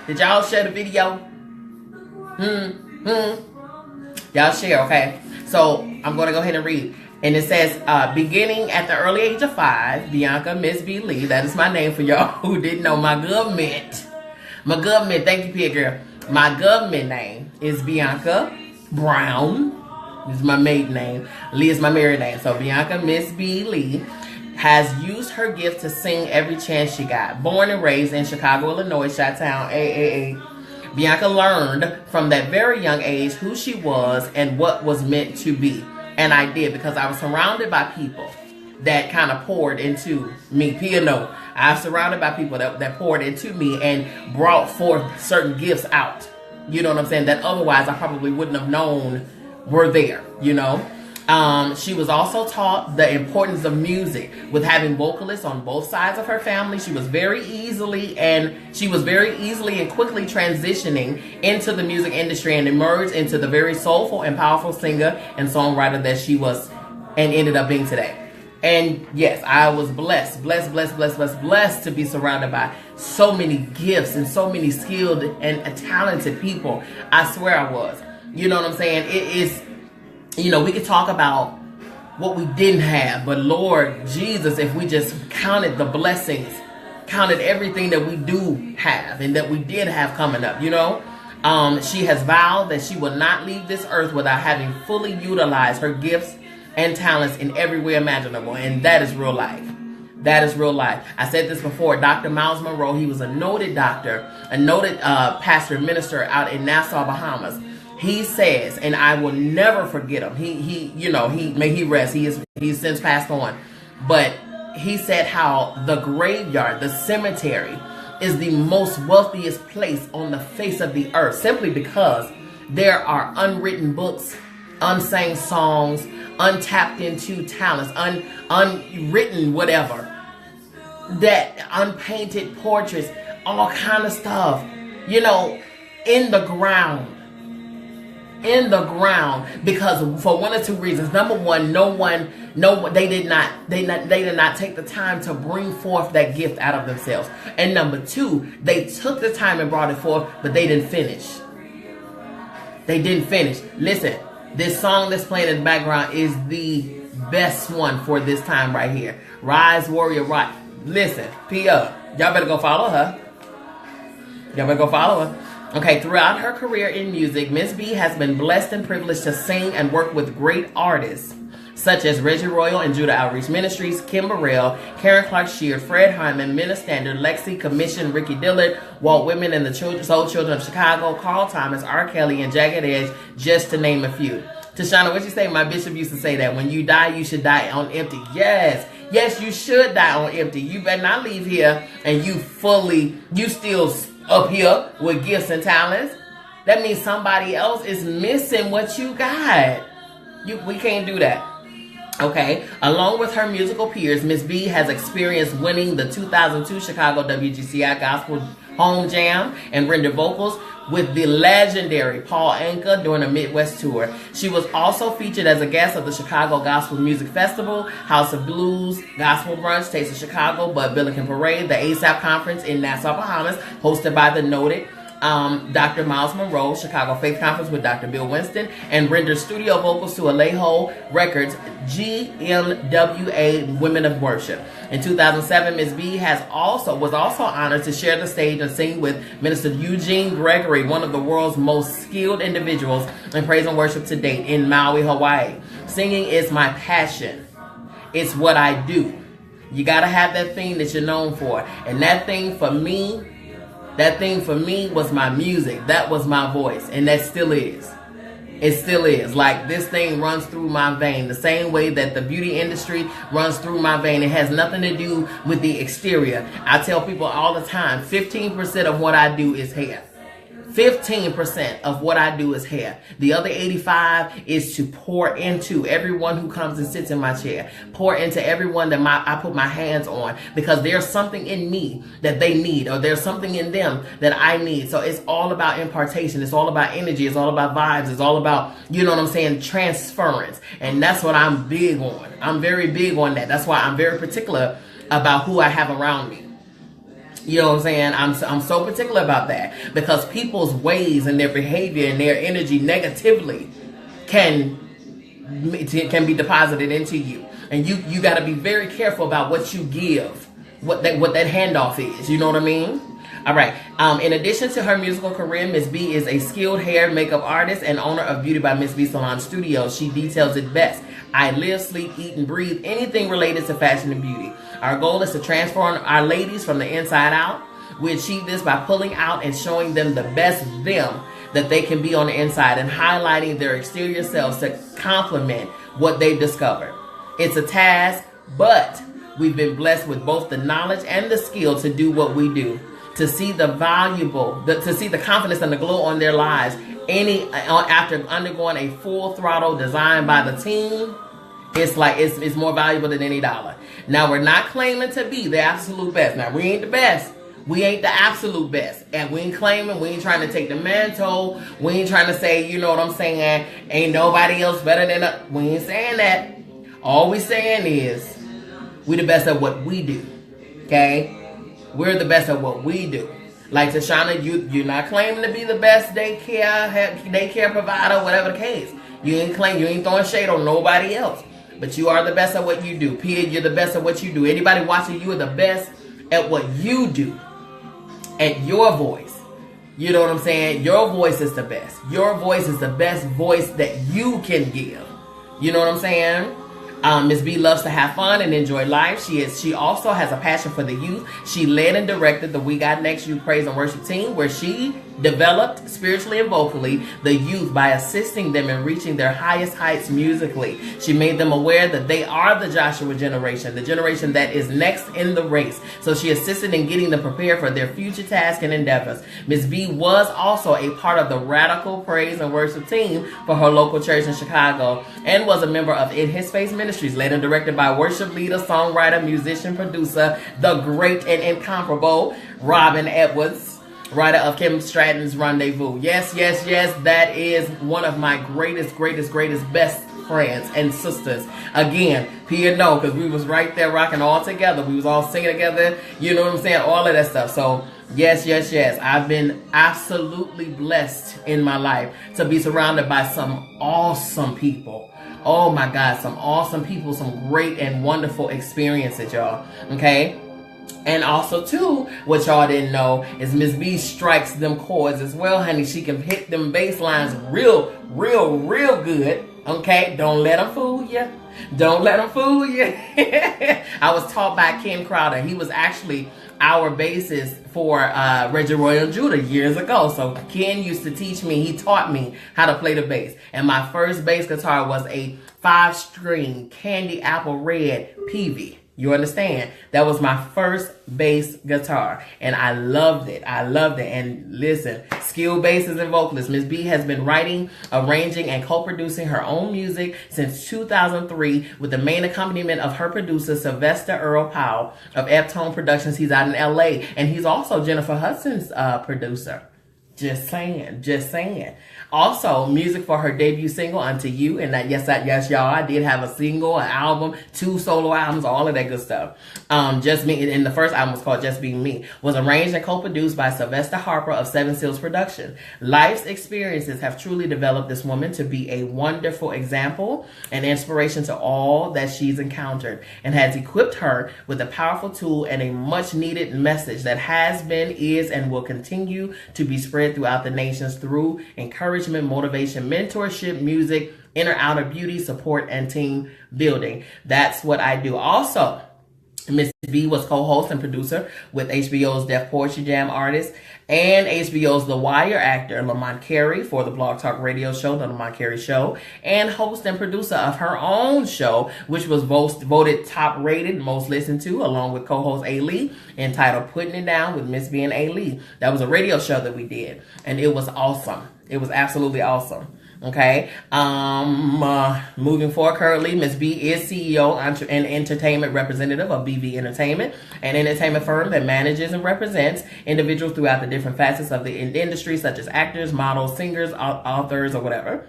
Did y'all share the video? Y'all share, okay? So I'm going to go ahead and read. And it says, beginning at the early age of 5, Bianca Miss B. Lee, that is my name for y'all who didn't know, my government, thank you, Pia girl. My government name is Bianca Brown. This is my maiden name. Lee is my married name. So Bianca Miss B. Lee has used her gift to sing every chance she got. Born and raised in Chicago, Illinois, Chi-Town, AAA. Bianca learned from that very young age who she was and what was meant to be. And I did, because I was surrounded by people that kind of poured into me. Pia know, I was surrounded by people that poured into me and brought forth certain gifts out. You know what I'm saying? That otherwise I probably wouldn't have known were there, you know? She was also taught the importance of music, with having vocalists on both sides of her family. She was very easily and quickly transitioning into the music industry and emerged into the very soulful and powerful singer and songwriter that she was and ended up being today. And yes, I was blessed to be surrounded by so many gifts and so many skilled and talented people. I swear I was. You know what I'm saying? It is, you know, we could talk about what we didn't have, but Lord Jesus, if we just counted the blessings, counted everything that we do have and that we did have coming up, you know, she has vowed that she will not leave this earth without having fully utilized her gifts and talents in every way imaginable. And that is real life. That is real life. I said this before. Dr. Miles Monroe, he was a noted doctor, a noted pastor and minister out in Nassau, Bahamas. He says, and I will never forget him. May he rest. He's since passed on. But he said how the graveyard, the cemetery, is the most wealthiest place on the face of the earth, simply because there are unwritten books, unsung songs, untapped into talents, unwritten whatever, that unpainted portraits, all kind of stuff, you know, in the ground, because for one or two reasons. Number one, they did not take the time to bring forth that gift out of themselves. And number two, they took the time and brought it forth, but they didn't finish. Listen, this song that's playing in the background is the best one for this time right here. Rise, Warrior, Rise. Listen, Pia, y'all better go follow her. Okay, throughout her career in music, Miss B has been blessed and privileged to sing and work with great artists such as Reggie Royal and Judah Outreach Ministries, Kim Burrell, Karen Clark Sheard, Fred Hyman, Minna Standard, Lexi Commission, Ricky Dillard, Walt Whitman and the Soul Children of Chicago, Carl Thomas, R. Kelly, and Jagged Edge, just to name a few. Tashana, what you say? My bishop used to say that when you die, you should die on empty. Yes, you should die on empty. You better not leave here and you still up here with gifts and talents. That means somebody else is missing what you got. We can't do that. Okay, along with her musical peers, Miss B has experienced winning the 2002 Chicago WGCI Gospel home jam, and rendered vocals with the legendary Paul Anka during a Midwest tour. She was also featured as a guest of the Chicago Gospel Music Festival, House of Blues, Gospel Brunch, Taste of Chicago, Bud Billiken Parade, the ASAP Conference in Nassau, Bahamas, hosted by the noted Dr. Miles Monroe, Chicago Faith Conference with Dr. Bill Winston, and rendered studio vocals to Alejo Records GMWA Women of Worship. In 2007, Ms. B was also honored to share the stage and sing with Minister Eugene Gregory, one of the world's most skilled individuals in praise and worship to date, in Maui, Hawaii. Singing is my passion. It's what I do. You gotta have that thing that you're known for, and that thing for me was my music. That was my voice. And that still is. It still is. Like, this thing runs through my vein. The same way that the beauty industry runs through my vein. It has nothing to do with the exterior. I tell people all the time, 15% of what I do is hair. 15% of what I do is hair. The other 85 is to pour into everyone who comes and sits in my chair. Pour into everyone that I put my hands on, because there's something in me that they need, or there's something in them that I need. So it's all about impartation. It's all about energy. It's all about vibes. It's all about, you know what I'm saying, transference. And that's what I'm big on. I'm very big on that. That's why I'm very particular about who I have around me. You know what I'm saying? I'm so particular about that, because people's ways and their behavior and their energy negatively can be deposited into you. And you got to be very careful about what you give, what that handoff is. You know what I mean? All right. In addition to her musical career, Miss B is a skilled hair and makeup artist and owner of Beauty by Miss B Salon Studios. She details it best. I live, sleep, eat, and breathe anything related to fashion and beauty. Our goal is to transform our ladies from the inside out. We achieve this by pulling out and showing them the best them that they can be on the inside, and highlighting their exterior selves to complement what they've discovered. It's a task, but we've been blessed with both the knowledge and the skill to do what we do. To see the confidence and the glow on their lives after undergoing a full throttle design by the team, it's like it's more valuable than any dollar. Now, we're not claiming to be the absolute best. Now, we ain't the best. We ain't the absolute best. And we ain't claiming, we ain't trying to take the mantle. We ain't trying to say, you know what I'm saying, ain't nobody else better than us. We ain't saying that. All we saying is we the best at what we do. Okay? We're the best at what we do. Like Tashana, you're not claiming to be the best daycare provider, whatever the case. You ain't throwing shade on nobody else. But you are the best at what you do. Pia, you're the best at what you do. Anybody watching, you are the best at what you do. At your voice. You know what I'm saying? Your voice is the best. Your voice is the best voice that you can give. You know what I'm saying? Ms. B loves to have fun and enjoy life. She also has a passion for the youth. She led and directed the We Got Next Youth Praise and Worship Team, where she developed spiritually and vocally the youth by assisting them in reaching their highest heights musically. She made them aware that they are the Joshua generation, the generation that is next in the race. So she assisted in getting them prepared for their future tasks and endeavors. Ms. B was also a part of the Radical Praise and Worship Team for her local church in Chicago, and was a member of In His Face Ministries, led and directed by worship leader, songwriter, musician, producer, the great and incomparable Robin Edwards, writer of Kim Stratton's Rendezvous. Yes, yes, yes, that is one of my greatest best friends and sisters. Again, Pia know, because we was right there rocking all together. We was all singing together, you know what I'm saying, all of that stuff. So yes, yes, yes, I've been absolutely blessed in my life to be surrounded by some awesome people. Oh my God, some awesome people, some great and wonderful experiences, y'all. Okay? And also, too, what y'all didn't know is Miss B strikes them chords as well, honey. She can hit them bass lines real good. Okay? Don't let them fool you. Don't let them fool you. I was taught by Ken Crowder. He was actually our bassist for Reggie Royal Judah years ago. So Ken used to teach me. He taught me how to play the bass. And my first bass guitar was a 5-string Candy Apple Red Peavey. You understand? That was my first bass guitar, and I loved it. I loved it. And listen, skilled bassist and vocalist, Miss B has been writing, arranging, and co-producing her own music since 2003 with the main accompaniment of her producer, Sylvester Earl Powell of Eptone Productions. He's out in LA, and he's also Jennifer Hudson's producer. Just saying, just saying. Also, music for her debut single, Unto You, and that, yes, y'all, I did have a single, an album, 2 solo albums, all of that good stuff. Just Me, and the first album was called Just Being Me, was arranged and co-produced by Sylvester Harper of Seven Seals Production. Life's experiences have truly developed this woman to be a wonderful example and inspiration to all that she's encountered, and has equipped her with a powerful tool and a much needed message that has been, is, and will continue to be spread throughout the nations through encouragement, motivation, mentorship, music, inner outer beauty, support, and team building. That's what I do. Also, Miss B was co-host and producer with HBO's Deaf Poetry Jam artist and HBO's The Wire actor Lamont Carey for the Blog Talk radio show, The Lamont Carey Show, and host and producer of her own show, which was voted top rated, most listened to, along with co-host A. Lee, entitled Putting It Down with Miss B and A. Lee. That was a radio show that we did, and it was awesome. It was absolutely awesome. Okay. Moving forward, currently, Miss B is CEO and entertainment representative of BB Entertainment, an entertainment firm that manages and represents individuals throughout the different facets of the industry, such as actors, models, singers, authors, or whatever,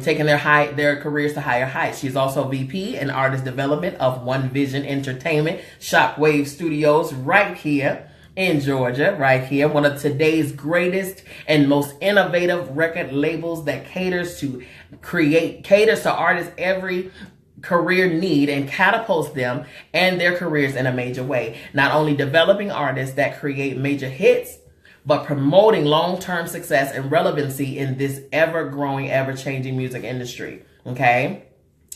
taking their careers to higher heights. She's also VP and artist development of One Vision Entertainment, Shockwave Studios, right here in Georgia, right here, one of today's greatest and most innovative record labels that caters to artists' every career need and catapults them and their careers in a major way. Not only developing artists that create major hits, but promoting long-term success and relevancy in this ever-growing, ever-changing music industry. Okay?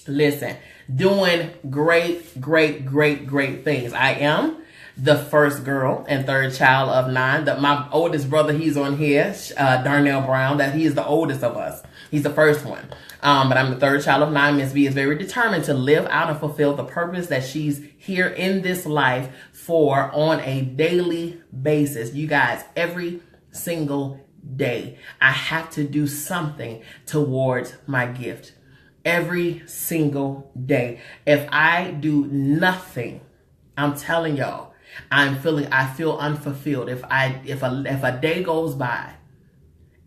Listen, doing great things. I am the first girl and third child of 9. My oldest brother, he's on here, Darnell Brown, that he is the oldest of us. He's the first one. But I'm the third child of 9. Miss B is very determined to live out and fulfill the purpose that she's here in this life for on a daily basis. You guys, every single day, I have to do something towards my gift. Every single day. If I do nothing, I'm telling y'all, I feel unfulfilled. If a day goes by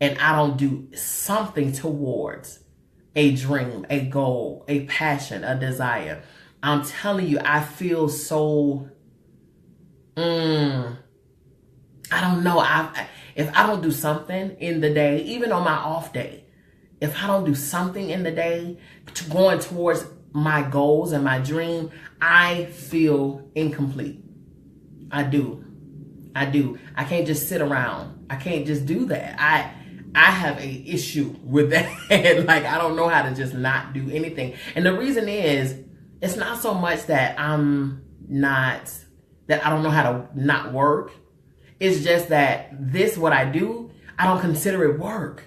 and I don't do something towards a dream, a goal, a passion, a desire, I'm telling you, I feel so, I don't know. If I don't do something in the day, even on my off day, if I don't do something in the day going towards my goals and my dream, I feel incomplete. I do. I can't just sit around. I can't just do that. I have a issue with that. Like, I don't know how to just not do anything. And the reason is, it's not so much that I don't know how to not work. It's just that what I do, I don't consider it work.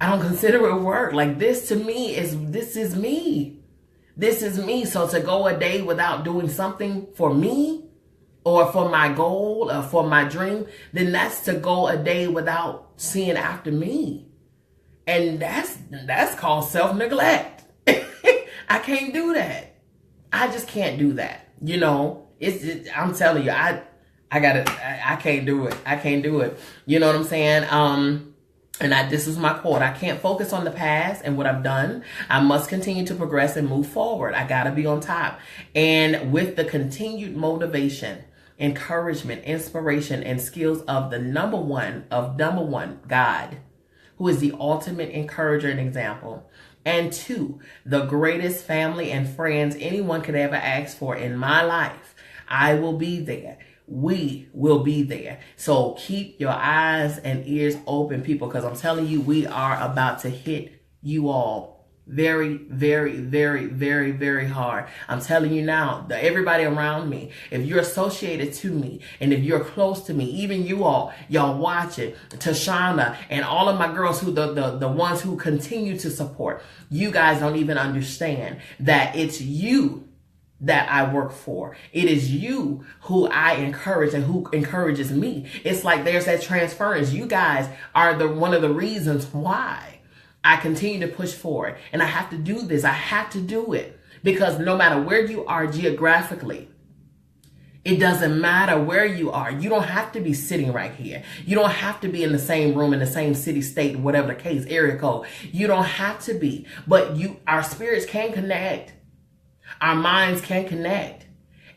I don't consider it work. Like, this to me is me. This is me. So to go a day without doing something for me, or for my goal, or for my dream, then that's to go a day without seeing after me. And that's called self-neglect. I can't do that. I just can't do that. You know, I'm telling you, I can't do it. I can't do it. You know what I'm saying? This is my quote. I can't focus on the past and what I've done. I must continue to progress and move forward. I got to be on top. And with the continued motivation, encouragement, inspiration, and skills of the number one, God, who is the ultimate encourager and example. And 2, the greatest family and friends anyone could ever ask for in my life. I will be there. We will be there. So keep your eyes and ears open, people, because I'm telling you, we are about to hit you all very, very, very, very, very hard. I'm telling you now, everybody around me, if you're associated to me and if you're close to me, even y'all watch it, Tashana and all of my girls who the ones who continue to support, you guys don't even understand that it's you that I work for. It is you who I encourage and who encourages me. It's like there's that transference. You guys are one of the reasons why I continue to push forward. And I have to do this. I have to do it because no matter where you are geographically, it doesn't matter where you are. You don't have to be sitting right here. You don't have to be in the same room, in the same city, state, whatever the case, area code. You don't have to be, but our spirits can connect. Our minds can connect.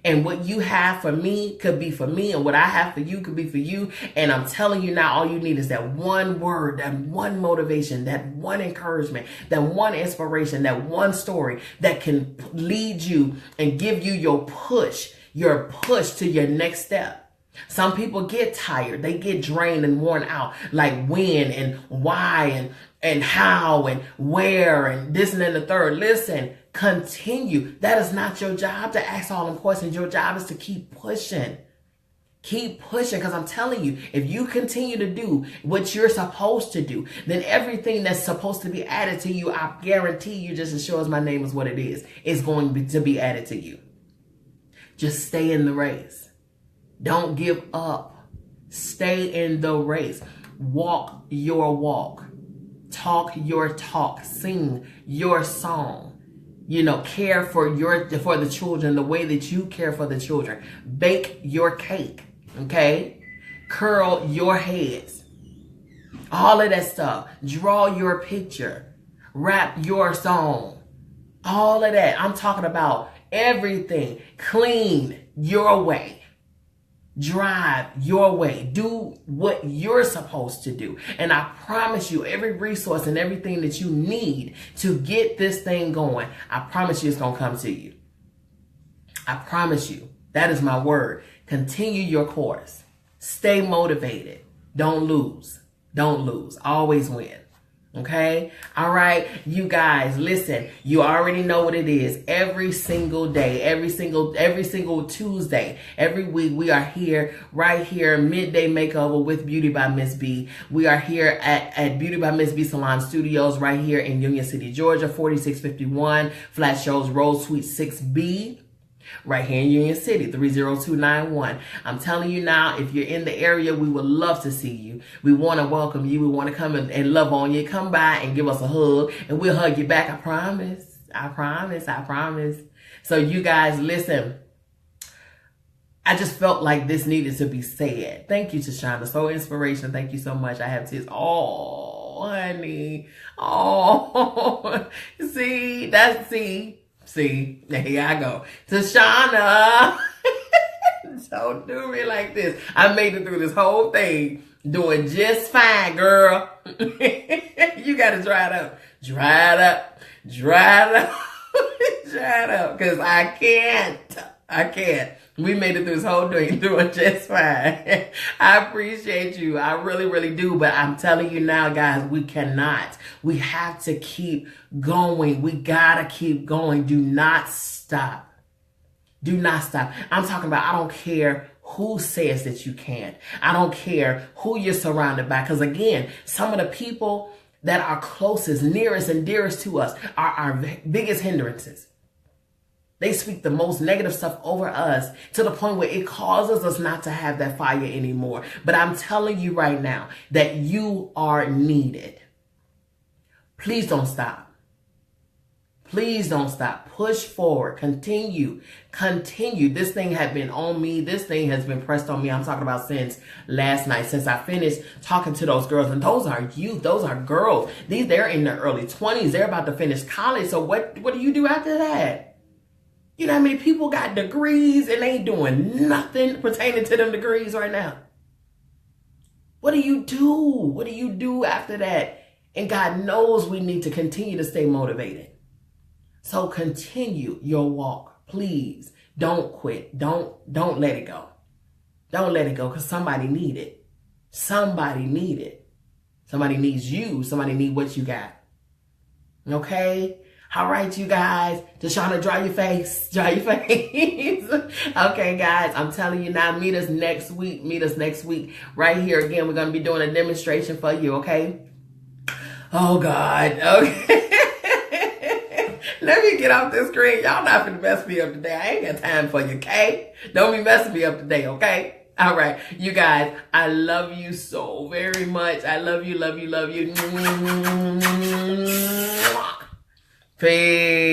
And what you have for me could be for me, and what I have for you could be for you. And I'm telling you now, all you need is that one word, that one motivation, that one encouragement, that one inspiration, that one story that can lead you and give you your push to your next step. Some people get tired. They get drained and worn out. Like when and why and how and where and this and then the third. Listen, continue. That is not your job to ask all them questions. Your job is to keep pushing. Keep pushing, because I'm telling you, if you continue to do what you're supposed to do, then everything that's supposed to be added to you, I guarantee you, just as sure as my name is what it is going to be added to you. Just stay in the race. Don't give up. Stay in the race. Walk your walk. Talk your talk. Sing your song. Care for the children the way that you care for the children. Bake your cake. Okay? Curl your heads. All of that stuff. Draw your picture. Rap your song. All of that. I'm talking about everything. Clean your way. Drive your way. Do what you're supposed to do. And I promise you, every resource and everything that you need to get this thing going, I promise you it's going to come to you. I promise you. That is my word. Continue your course. Stay motivated. Don't lose. Don't lose. Always win. Okay? All right. You guys, listen, you already know what it is. Every single day, every single Tuesday, every week, we are here, right here, Midday Makeover with Beauty by Miss B. We are here at Beauty by Miss B Salon Studios right here in Union City, Georgia, 4651 Flat Shoals Road, Suite 6B. Right here in Union City, 30291. I'm telling you now, if you're in the area, we would love to see you. We want to welcome you. We want to come and love on you. Come by and give us a hug, and we'll hug you back. I promise. I promise. I promise. So you guys, listen. I just felt like this needed to be said. Thank you, Tashonda. So inspiration. Thank you so much. I have tears. Oh, honey. Oh, see, here I go. Tashonda, don't do me like this. I made it through this whole thing doing just fine, girl. You got to dry it up. Dry it up. Dry it up. Dry it up. Because I can't. We made it through this whole thing doing just fine. I appreciate you. I really, really do. But I'm telling you now, guys, we cannot. We have to keep going. We gotta keep going. Do not stop. Do not stop. I'm talking about, I don't care who says that you can't. I don't care who you're surrounded by. Because again, some of the people that are closest, nearest, and dearest to us are our biggest hindrances. They speak the most negative stuff over us to the point where it causes us not to have that fire anymore. But I'm telling you right now that you are needed. Please don't stop. Please don't stop. Push forward. Continue. Continue. This thing has been on me. This thing has been pressed on me. I'm talking about since last night, since I finished talking to those girls. And those are youth. Those are girls. They're in their early 20s. They're about to finish college. So what do you do after that? You know how many people got degrees and ain't doing nothing pertaining to them degrees right now? What do you do? What do you do after that? And God knows we need to continue to stay motivated. So continue your walk. Please don't quit. Don't let it go. Don't let it go, because somebody need it. Somebody need it. Somebody needs you. Somebody need what you got. Okay? All right, you guys. Tashonda, dry your face. Dry your face. Okay, guys. I'm telling you now, meet us next week. Meet us next week. Right here again. We're going to be doing a demonstration for you, okay? Oh, God. Okay. Let me get off this screen. Y'all not finna mess me up today. I ain't got time for you, okay? Don't be messing me up today, okay? All right, you guys, I love you so very much. I love you, love you, love you. Peace.